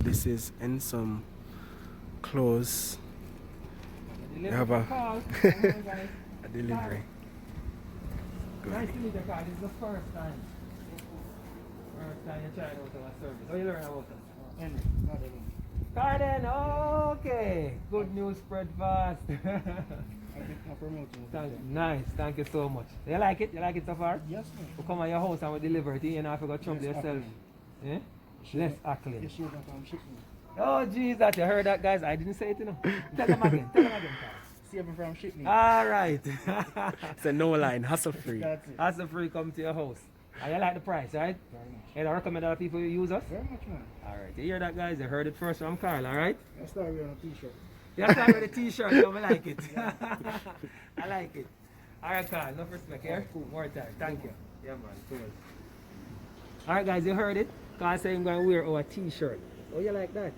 This is in some clothes. They have a, a delivery. Good. Nice to meet you, Carl. This is the first time. First time you tried out our service. How you learn about us? Henry, Carden, okay. Good news spread fast. Nice, thank you so much. You like it? You like it so far? Yes, sir. We come at your house and we deliver it. You know, I forgot to trouble yourself. Eh? Less accolade. Yes, sure, I'm shipping. Oh, jeez, that you heard that, guys? I didn't say it, you know. Tell them again, Carl. Saving from shipping. All right. It's a no line, hassle free. That's it. Hassle free come to your house. And you like the price, right? Very much. And I recommend other people use us? Very much, man. Alright, you hear that, guys? You heard it first from Carl, alright? I started wearing a t-shirt. You start with a t-shirt, so I like it. I like it. Alright, Carl, enough respect here. Cool. More time. Thank you. Yeah, man. Cool. Alright, guys, you heard it? Carl said I'm going to wear our t-shirt. Oh, you like that?